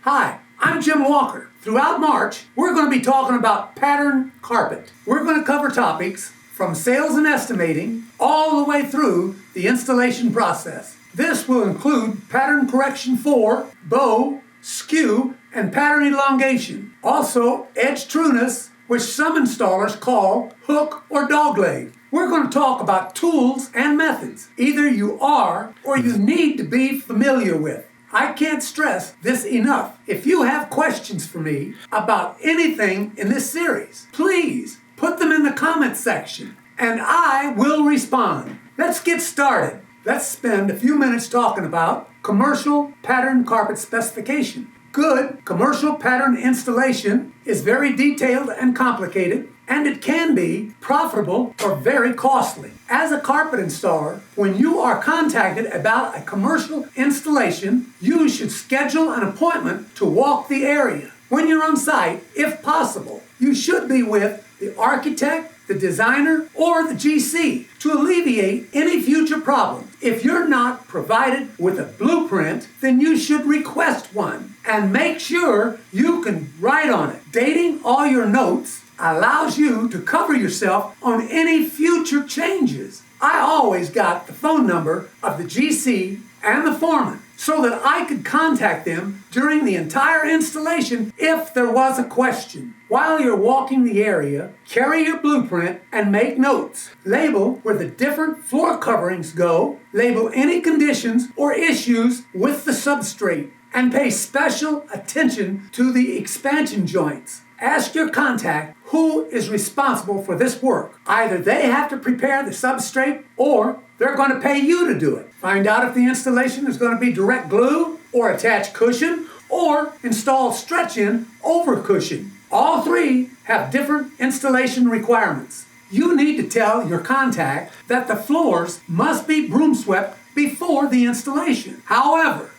Hi, I'm Jim Walker. Throughout March, we're going to be talking about pattern carpet. We're going to cover topics from sales and estimating all the way through the installation process. This will include pattern correction for bow, skew, and pattern elongation. Also, edge trueness, which some installers call hook or dogleg. We're going to talk about tools and methods either you are or you need to be familiar with. I can't stress this enough. If you have questions for me about anything in this series, please put them in the comments section and I will respond. Let's get started. Let's spend a few minutes talking about commercial pattern carpet specification. Good commercial pattern installation is very detailed and complicated, and it can be profitable or very costly. As a carpet installer, when you are contacted about a commercial installation, you should schedule an appointment to walk the area. When you're on site, if possible, you should be with the architect, the designer, or the GC to alleviate any future problems. If you're not provided with a blueprint, then you should request one and make sure you can write on it. Dating all your notes allows you to cover yourself on any future changes. I always got the phone number of the GC and the foreman so that I could contact them during the entire installation if there was a question. While you're walking the area, carry your blueprint and make notes. Label where the different floor coverings go, label any conditions or issues with the substrate, and pay special attention to the expansion joints. Ask your contact who is responsible for this work. Either they have to prepare the substrate or they're going to pay you to do it. Find out if the installation is going to be direct glue or attached cushion or install stretch-in over cushion. All three have different installation requirements. You need to tell your contact that the floors must be broom swept before the installation. However,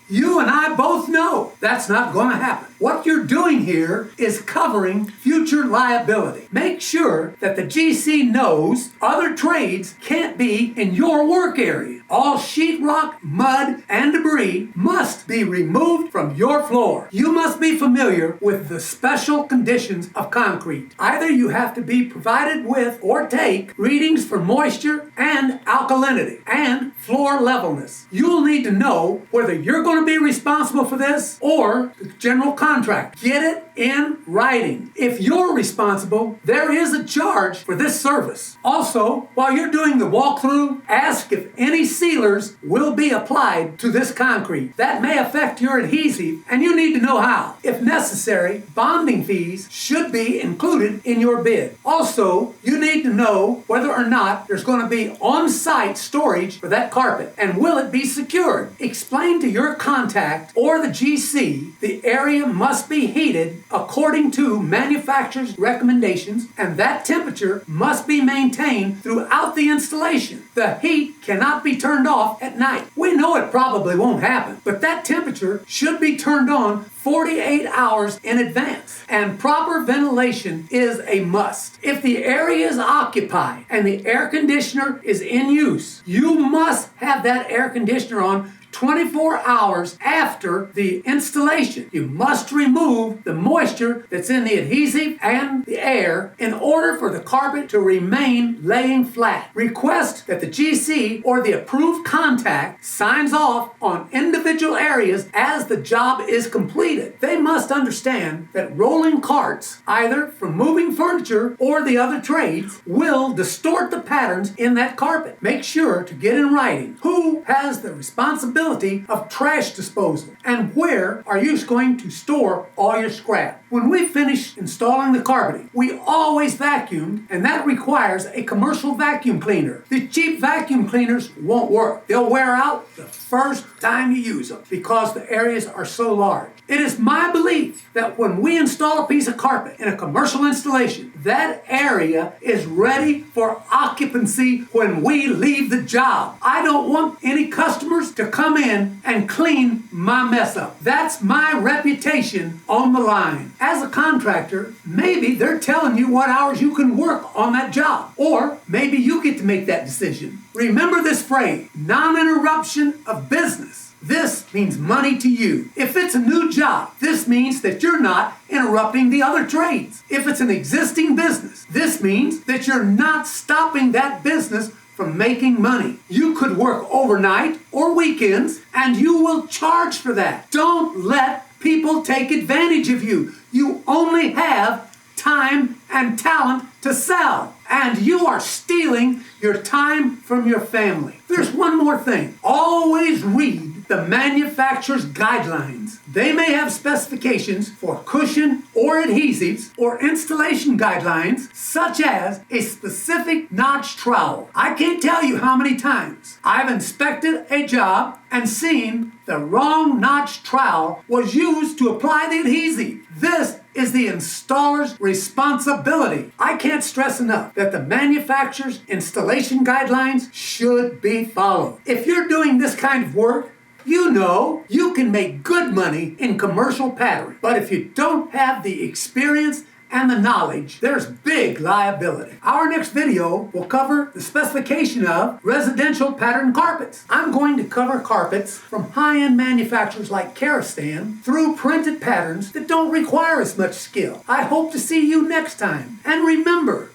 you and I both know that's not going to happen. What you're doing here is covering future liability. Make sure that the GC knows other trades can't be in your work area. All sheetrock, mud, and debris must be removed from your floor. You must be familiar with the special conditions of concrete. Either you have to be provided with or take readings for moisture and alkalinity and floor levelness. You'll need to know whether you're going to be responsible for this or the general contract. Get it in writing. If you're responsible, there is a charge for this service. Also, while you're doing the walkthrough, ask if any sealers will be applied to this concrete. That may affect your adhesive, and you need to know how. If necessary, bonding fees should be included in your bid. Also, you need to know whether or not there's going to be on-site storage for that carpet, and will it be secured? Explain to your contact or the GC the area must be heated according to manufacturer's recommendations, and that temperature must be maintained throughout the installation. The heat cannot be turned off at night. We know it probably won't happen, but that temperature should be turned on 48 hours in advance, and proper ventilation is a must. If the area is occupied and the air conditioner is in use, you must have that air conditioner on 24 hours after the installation. You must remove the moisture that's in the adhesive and the air in order for the carpet to remain laying flat. Request that the GC or the approved contact signs off on individual areas as the job is completed. They must understand that rolling carts, either from moving furniture or the other trades, will distort the patterns in that carpet. Make sure to get in writing who has the responsibility of trash disposal and where are you going to store all your scrap. When we finish installing the carpeting, we always vacuum, and that requires a commercial vacuum cleaner. The cheap vacuum cleaners won't work. They'll wear out the first time you use them because the areas are so large. It is my belief that when we install a piece of carpet in a commercial installation, that area is ready for occupancy when we leave the job. I don't want any customers to come in and clean my mess up. That's my reputation on the line. As a contractor, maybe they're telling you what hours you can work on that job, or maybe you get to make that decision. Remember this phrase, non-interruption of business. This means money to you. If it's a new job, this means that you're not interrupting the other trades. If it's an existing business, this means that you're not stopping that business from making money. You could work overnight or weekends, and you will charge for that. Don't let people take advantage of you. You only have time and talent to sell, and you are stealing your time from your family. There's one more thing. Always read the manufacturer's guidelines. They may have specifications for cushion or adhesives or installation guidelines, such as a specific notch trowel. I can't tell you how many times I've inspected a job and seen the wrong notch trowel was used to apply the adhesive. This is the installer's responsibility. I can't stress enough that the manufacturer's installation guidelines should be followed. If you're doing this kind of work, you know you can make good money in commercial pattern. But if you don't have the experience and the knowledge, there's big liability. Our next video will cover the specification of residential pattern carpets. I'm going to cover carpets from high-end manufacturers like Karastan through printed patterns that don't require as much skill. I hope to see you next time. And remember,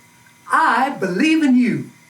I believe in you.